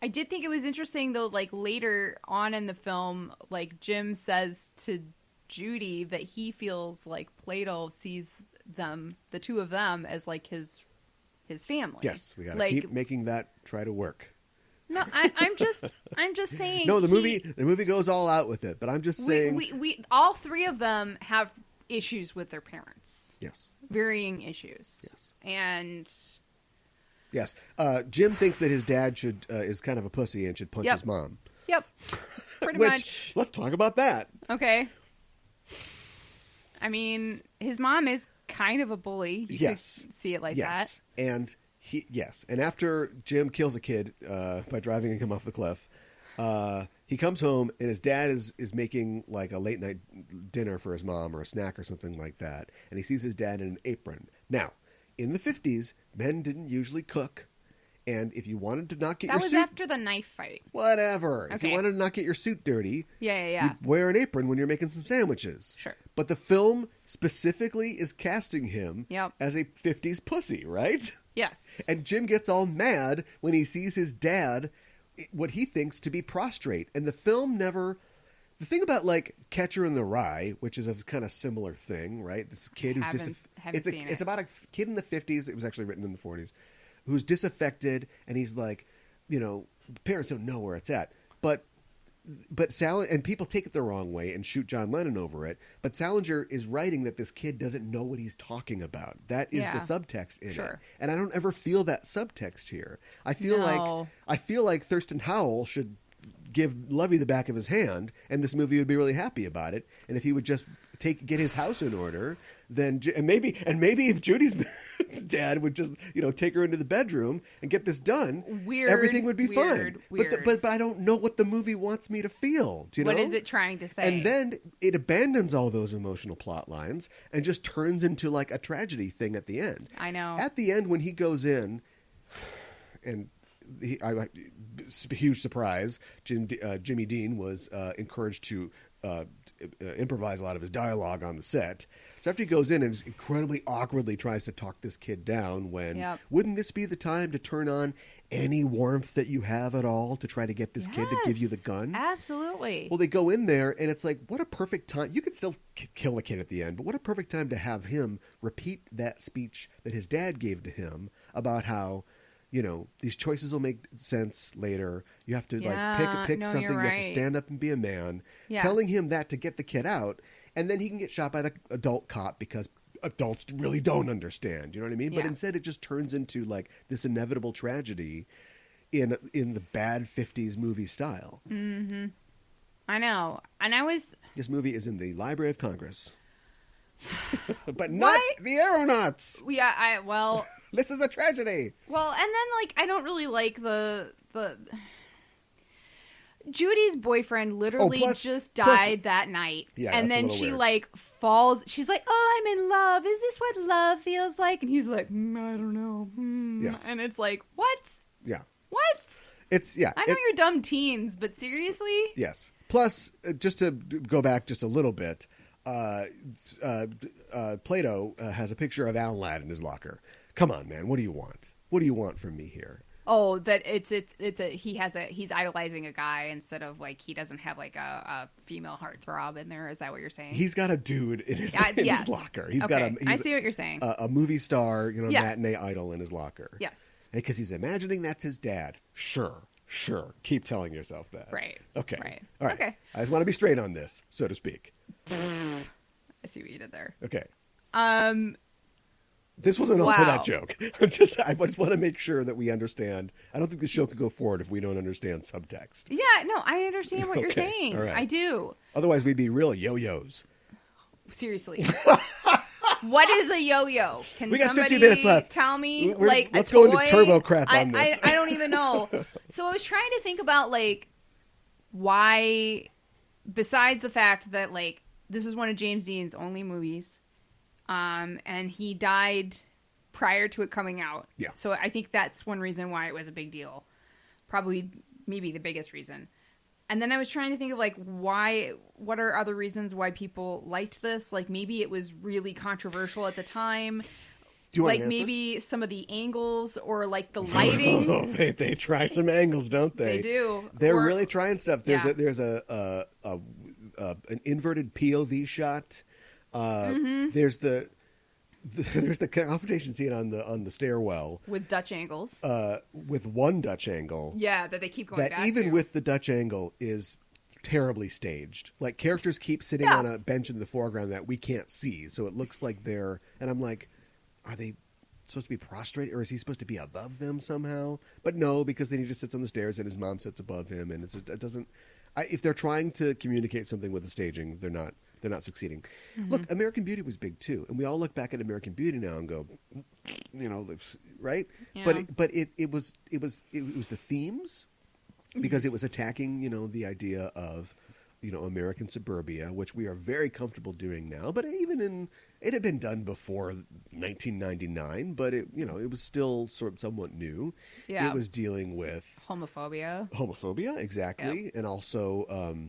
I did think it was interesting, though, like, later on in the film, like, Jim says to Judy that he feels like Plato sees them, the two of them, as, like, his family. Yes, we got to keep making that try to work. No, I'm just saying. No, the movie goes all out with it, but I'm just saying. We all three of them have issues with their parents. Yes. Varying issues. Yes. And. Yes. Jim thinks that his dad is kind of a pussy and should punch his mom. Yep. Pretty much. Let's talk about that. Okay. I mean, his mom is kind of a bully. You could see it like that. And and after Jim kills a kid by driving him off the cliff, he comes home and his dad is making like a late night dinner for his mom or a snack or something like that, and he sees his dad in an apron. Now, in the 50s, men didn't usually cook. And if you wanted to not get your suit... That was after the knife fight. Whatever. Okay. If you wanted to not get your suit dirty... Yeah. You'd wear an apron when you're making some sandwiches. Sure. But the film specifically is casting him as a 50s pussy, right? Yes. And Jim gets all mad when he sees his dad, what he thinks to be prostrate. And the film never... The thing about, like, Catcher in the Rye, which is a kind of similar thing, right? This kid who's... It's about a kid in the 50s. It was actually written in the 40s. Who's disaffected, and he's like, parents don't know where it's at. But and people take it the wrong way and shoot John Lennon over it. But Salinger is writing that this kid doesn't know what he's talking about. That is the subtext in it. And I don't ever feel that subtext here. I feel like Thurston Howell should give Lovey the back of his hand, and this movie would be really happy about it. And if he would just get his house in order, then maybe if Judy's dad would just take her into the bedroom and get this done, everything would be fine. But I don't know what the movie wants me to feel. Do you know? What is it trying to say? And then it abandons all those emotional plot lines and just turns into like a tragedy thing at the end. I know. At the end, when he goes in, and huge surprise, Jimmy Dean was encouraged to improvise a lot of his dialogue on the set. So after he goes in and incredibly awkwardly tries to talk this kid down wouldn't this be the time to turn on any warmth that you have at all to try to get this kid to give you the gun? Absolutely. Well, they go in there and it's like, what a perfect time. You could still kill the kid at the end, but what a perfect time to have him repeat that speech that his dad gave to him about how, these choices will make sense later. You have to pick something. You have to stand up and be a man. Yeah. Telling him that to get the kid out, and then he can get shot by the adult cop because adults really don't understand. You know what I mean? Yeah. But instead, it just turns into like this inevitable tragedy in the bad 50s movie style. Mm-hmm. I know. And This movie is in the Library of Congress. But not the Aeronauts. Well, this is a tragedy. Well, and then I don't really like the Judy's boyfriend literally just died that night. Yeah, and then she weird. Falls. She's like, "Oh, I'm in love. Is this what love feels like?" And he's like, I don't know. Yeah. And it's like, what? Yeah. What? I know you're dumb teens, but seriously? Yes. Plus, just to go back just a little bit, Plato has a picture of Alan in his locker. Come on, man. What do you want? What do you want from me here? Oh, that he's idolizing a guy instead of he doesn't have a female heartthrob in there. Is that what you're saying? He's got a dude in his locker. He's got I see what you're saying. A movie star, matinee idol in his locker. Yes. Because he's imagining that's his dad. Sure. Keep telling yourself that. Right. Okay. Right. All right. Okay. I just want to be straight on this, so to speak. I see what you did there. Okay. This wasn't all for that joke. I just want to make sure that we understand. I don't think the show could go forward if we don't understand subtext. Yeah, no, I understand what you're saying. All right. I do. Otherwise, we'd be real yo-yos. Seriously. What is a yo-yo? Can we got somebody 15 minutes left. Tell me, let's go into turbo crap on this. I don't even know. So I was trying to think about, why, besides the fact that, this is one of James Dean's only movies, and he died prior to it coming out. Yeah. So I think that's one reason why it was a big deal. Probably, maybe the biggest reason. And then I was trying to think of what are other reasons why people liked this? Maybe it was really controversial at the time. Do you want an answer? Maybe some of the angles or the lighting. They try some angles, don't they? They do. They're really trying stuff. There's an inverted POV shot. There's the confrontation scene on the stairwell with Dutch angles. With one Dutch angle. Yeah, that they keep going back to. That even with the Dutch angle is terribly staged. Characters keep sitting on a bench in the foreground that we can't see, so it looks like they're. And I'm like, are they supposed to be prostrate, or is he supposed to be above them somehow? But no, because then he just sits on the stairs and his mom sits above him, and it doesn't. If they're trying to communicate something with the staging, they're not succeeding. Mm-hmm. Look, American Beauty was big too, and we all look back at American Beauty now and go, right? Yeah. But it was the themes, because it was attacking the idea of American suburbia, which we are very comfortable doing now. But it had been done before 1999, but it was still somewhat new. Yeah. It was dealing with homophobia, exactly, yep. And also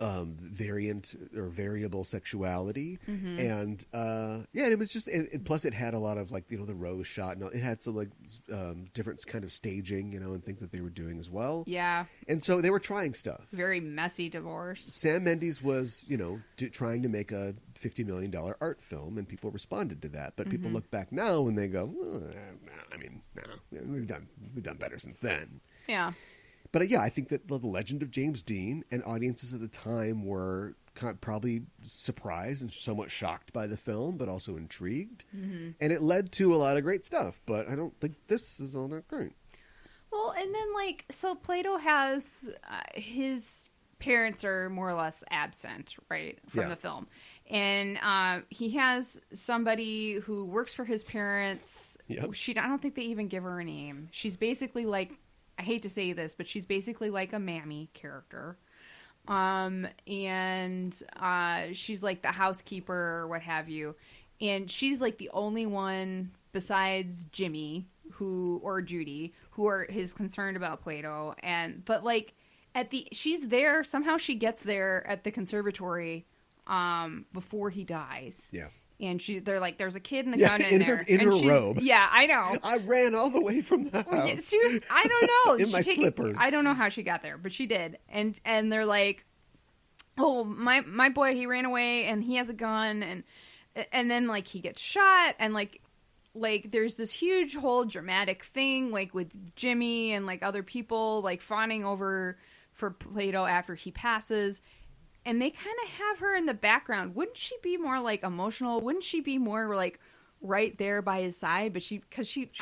variant or variable sexuality, and and it was just. Plus, it had a lot of the rose shot. And it had some different kind of staging, and things that they were doing as well. Yeah, and so they were trying stuff. Very messy divorce. Sam Mendes was trying to make a $50 million art film, and people responded to that. But people look back now and they go, we've done better since then. Yeah. But I think that the legend of James Dean and audiences at the time were probably surprised and somewhat shocked by the film, but also intrigued. Mm-hmm. And it led to a lot of great stuff, but I don't think this is all that great. Well, and then so Plato has his parents are more or less absent, right, from the film. And he has somebody who works for his parents. Yep. I don't think they even give her a name. She's basically I hate to say this, but she's basically like a mammy character. And she's the housekeeper or what have you. And she's the only one besides Jimmy or Judy who is concerned about Plato. But she's there, somehow she gets there at the conservatory before he dies. Yeah. And they're there's a kid in the gun in there. In her robe. Yeah, I know. I ran all the way from the house. Seriously, I don't know. In my slippers. I don't know how she got there, but she did. And they're oh, my boy, he ran away and he has a gun, and then he gets shot, and there's this huge whole dramatic thing with Jimmy and other people fawning over for Plato after he passes. And they kind of have her in the background. Wouldn't she be more emotional? Wouldn't she be more right there by his side? But she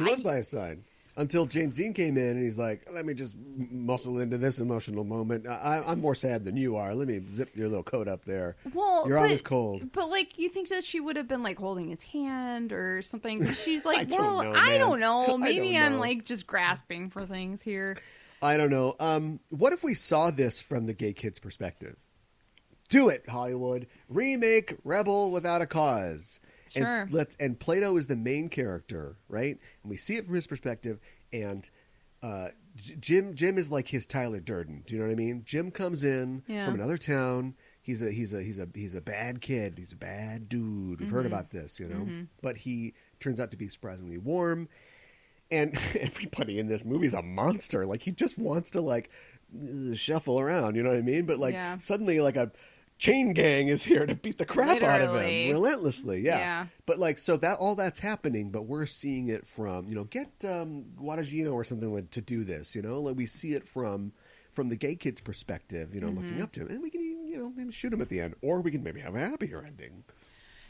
was by his side. Until James Dean came in and he's like, let me just muscle into this emotional moment. I'm more sad than you are. Let me zip your little coat up there. Well, you're always cold. But, like, you think that she would have been, like, holding his hand or something? 'Cause she's like, I don't know. Maybe don't I'm, know. like, just grasping for things here. I don't know. What if we saw this from the gay kid's perspective? Do it, Hollywood. Remake Rebel Without a Cause. Sure. And Plato is the main character, right? And we see it from his perspective. And Jim is like his Tyler Durden. Do you know what I mean? Jim comes in from another town. He's a bad kid. He's a bad dude. We've heard about this, you know. Mm-hmm. But he turns out to be surprisingly warm. And everybody in this movie is a monster. Like, he just wants to, like, shuffle around, you know what I mean? But, like, suddenly, like, a chain gang is here to beat the crap out of him relentlessly. Yeah. But, like, so that all that's happening, but we're seeing it from, you know, get Guadagnino or something like to do this, you know? Like, we see it from the gay kid's perspective, you know, looking up to him. And we can, you know, maybe shoot him at the end. Or we can maybe have a happier ending.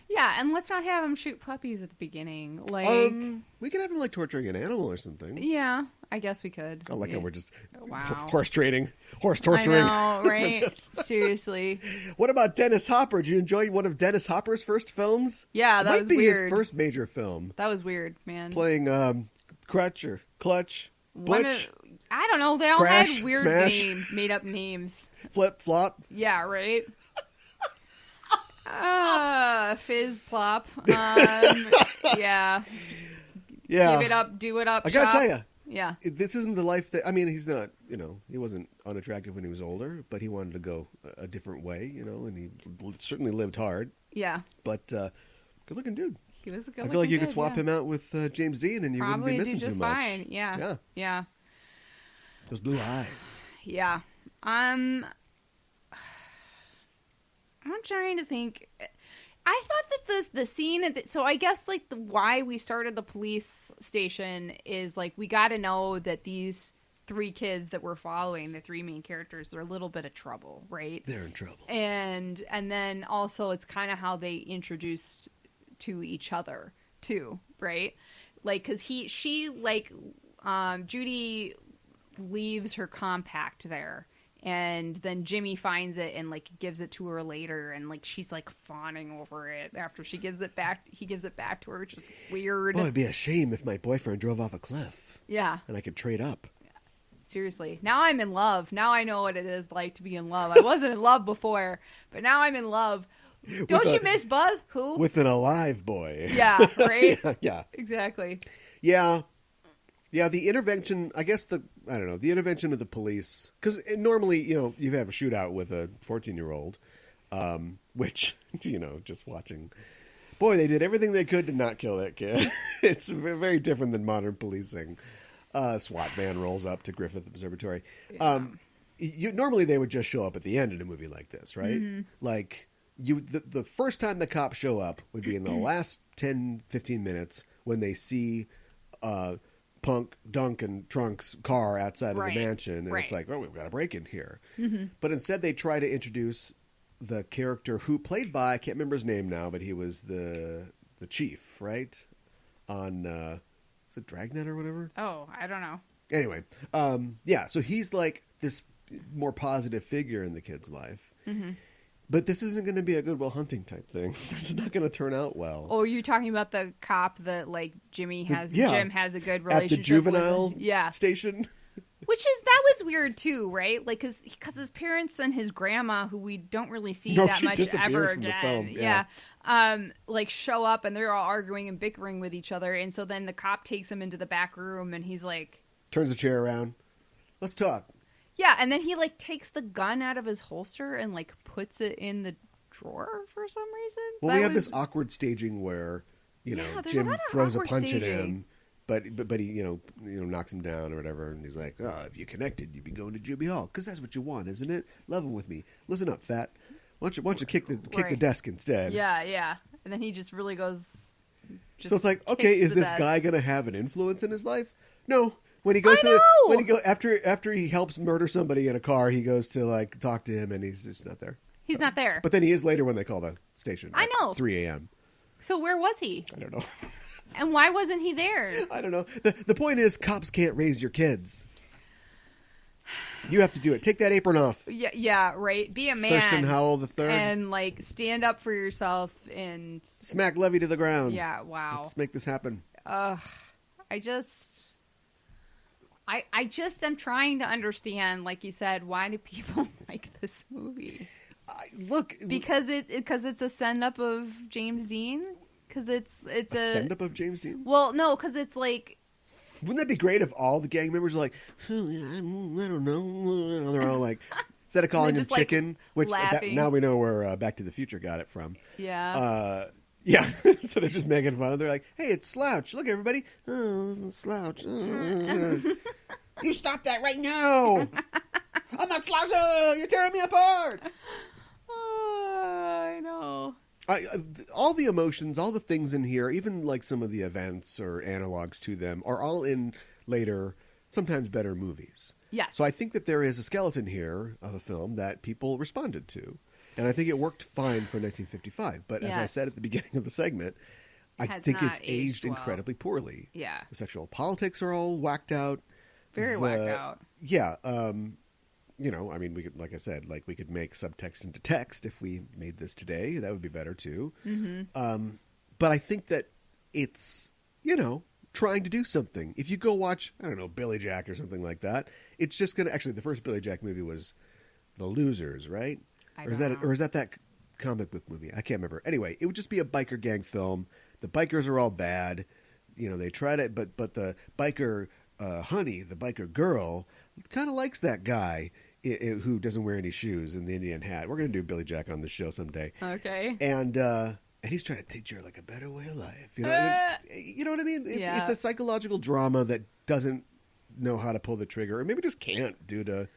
Yeah, and let's not have him shoot puppies at the beginning. Like, we could have him, like, torturing an animal or something. Yeah, I guess we could. I like how we're just Wow. horse torturing. I know, right? Seriously. What about Dennis Hopper? Did you enjoy one of Dennis Hopper's first films? Yeah, that was weird. Might be weird. his first major film. That was weird, man. Playing Clutch, Butch, I don't know. They all Crash, had weird Smash. made up names. Flip, Flop. Yeah, right? Fizz Plop. Yeah. Yeah. Give it up, do it up, I gotta shop. tell you. Yeah. This isn't the life that... I mean, he's not, you know, he wasn't unattractive when he was older, but he wanted to go a different way, you know, and he certainly lived hard. Yeah. But good-looking dude. He was a good I feel like you could swap him out with James Dean and you Probably wouldn't be missing do just too much. fine. Yeah. Yeah. Those blue eyes. Yeah. I'm trying to think. I thought that the scene so I guess like why we started the police station is like we got to know that these three kids that we're following, the three main characters, they're a little bit of trouble, right? They're in trouble. And then also it's kind of how they introduced to each other too, right? Like cuz she Judy leaves her compact there. And then Jimmy finds it and like gives it to her later, and like she's like fawning over it after she gives it back. He gives it back to her, which is weird. Oh, it'd be a shame if my boyfriend drove off a cliff. Yeah, and I could trade up. Seriously, now I'm in love. Now I know what it is like to be in love. I wasn't in love before, but now I'm in love. Don't you miss Buzz? Who? With an alive boy. Yeah, right. Yeah, exactly. Yeah. Yeah, the intervention, I guess the intervention of the police, because normally, you know, you have a shootout with a 14-year-old, which, you know, just watching, boy, they did everything they could to not kill that kid. It's very different than modern policing. SWAT van rolls up to Griffith Observatory. Yeah. Normally they would just show up at the end in a movie like this, right? Mm-hmm. Like, the first time the cops show up would be in the last 10, 15 minutes when they see... Punk, Dunk, and Trunk's car outside of the mansion, and it's like, oh, we've got a break in here. Mm-hmm. But instead, they try to introduce the character who played by, I can't remember his name now, but he was the chief, right? On is it Dragnet or whatever? Oh, I don't know. Anyway, yeah, so he's like this more positive figure in the kid's life. Mm-hmm. But this isn't going to be a Good Will Hunting type thing. This is not going to turn out well. Oh, you're talking about the cop that like Jim has a good relationship at the juvenile with station. That was weird too, right? Like because his parents and his grandma, who we don't really see that much ever again, like show up and they're all arguing and bickering with each other, and so then the cop takes him into the back room and he's like, turns the chair around, let's talk. Yeah, and then he like takes the gun out of his holster and like puts it in the drawer for some reason. Well, we have this awkward staging where, you know, Jim throws a punch at him, but he you know knocks him down or whatever, and he's like, "Oh, if you connected, you'd be going to Juby Hall because that's what you want, isn't it? Level with me. Listen up, fat. Why don't you kick the desk instead?" Yeah, and then he just really goes. So it's like, okay, is this guy going to have an influence in his life? No. When he goes after he helps murder somebody in a car, he goes to like talk to him, and he's just not there. He's not there. But then he is later when they call the station. I know. 3 a.m. So where was he? I don't know. And why wasn't he there? I don't know. The point is, cops can't raise your kids. You have to do it. Take that apron off. Yeah, right. Be a man. Thurston Howell the third. And, like, stand up for yourself and... Smack Levy to the ground. Yeah, wow. Let's make this happen. I just am trying to understand, like you said, why do people like this movie? Because it's a send-up of James Dean? Because it's a send-up of James Dean? Well, no, because it's like... Wouldn't that be great if all the gang members are like, oh, yeah, I don't know. They're all like, instead of calling him just, like, chicken, which now we know where Back to the Future got it from. Yeah. Yeah. So they're just making fun of it. They're like, hey, it's Slouch. Look, everybody. Oh, Slouch. You stop that right now. I'm not Slouch. You're tearing me apart. I know. All the emotions, all the things in here, even like some of the events or analogs to them, are all in later, sometimes better movies. Yes. So I think that there is a skeleton here of a film that people responded to. And I think it worked fine for 1955. But as I said at the beginning of the segment, I think it's aged incredibly poorly. Yeah. The sexual politics are all whacked out. Very whacked out. Yeah. You know, I mean, we could, like I said, we could make subtext into text if we made this today. That would be better too. Mm-hmm. But I think that it's, trying to do something. If you go watch, I don't know, Billy Jack or something like that, it's just going to, actually the first Billy Jack movie was The Losers, right? Or is that comic book movie? I can't remember. Anyway, it would just be a biker gang film. The bikers are all bad. They try to, but the biker, honey, the biker girl, kind of likes that guy who doesn't wear any shoes and the Indian hat. We're going to do Billy Jack on the show someday. Okay. And he's trying to teach her like a better way of life. You know what I mean? It's a psychological drama that doesn't know how to pull the trigger, or maybe just can't due to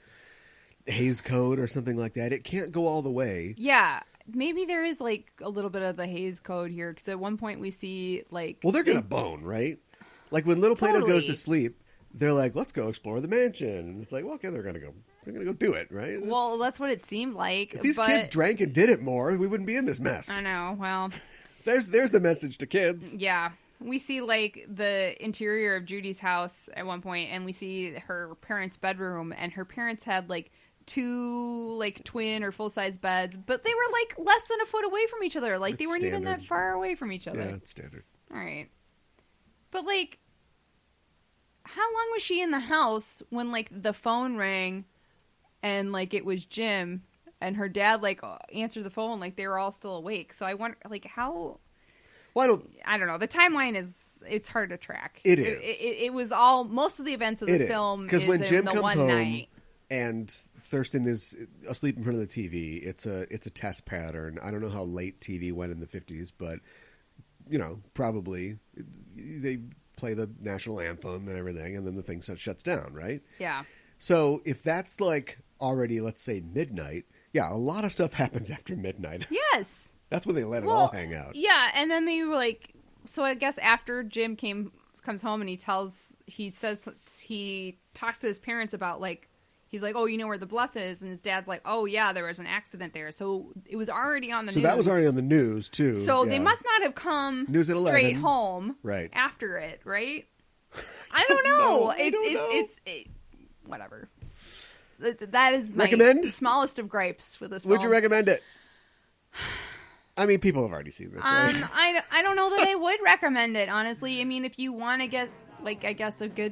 Hays Code or something like that. It can't go all the way. Yeah. Maybe there is like a little bit of the Hays Code here, because at one point we see like... Well, they're going to bone, right? Like when Little Plato goes to sleep, they're like, let's go explore the mansion. And it's like, well, okay, they're going to go do it, right? Well, that's what it seemed like. If these kids drank and did it more, we wouldn't be in this mess. I know. Well, there's the message to kids. Yeah. We see like the interior of Judy's house at one point, and we see her parents' bedroom, and her parents had like 2 like twin or full-size beds, but they were like less than a foot away from each other. Like, they weren't even that far away from each other. Yeah, it's standard. All right. But like, how long was she in the house when like the phone rang and like it was Jim and her dad like answered the phone, like they were all still awake? So I wonder like how... Well, I don't know. The timeline it's hard to track. It is. It was all, most of the events of this film because is when Jim in the comes one home night. and Thurston is asleep in front of the TV, it's a test pattern. I don't know how late TV went in the 50s, but probably they play the national anthem and everything, and then the thing shuts down, right? Yeah. So if that's like already, let's say, midnight, yeah, a lot of stuff happens after midnight. Yes. That's when they let it all hang out. Yeah, and then they were like, so I guess after Jim comes home and he talks to his parents about like, he's like, oh, you know where the bluff is? And his dad's like, oh yeah, there was an accident there. So it was already on the news. So that was already on the news too. So they must not have come news at straight 11. home right after it, right? I don't know. It's whatever. That is my smallest of gripes with this film. Would you recommend it? I mean, people have already seen this, right? I don't know that I would recommend it, honestly. I mean, if you want to get, like, I guess a good...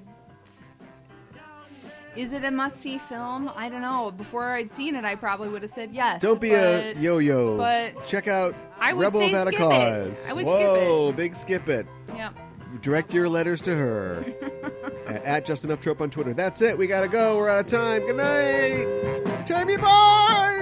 Is it a must-see film? I don't know. Before I'd seen it, I probably would have said yes. Don't be a yo-yo. But check out I would Rebel say Without a skip Cause. It. I would Whoa, skip it. Big skip it. Yep. Direct your letters to her at Just Enough Trope on Twitter. That's it. We gotta go. We're out of time. Good night. Time you boys.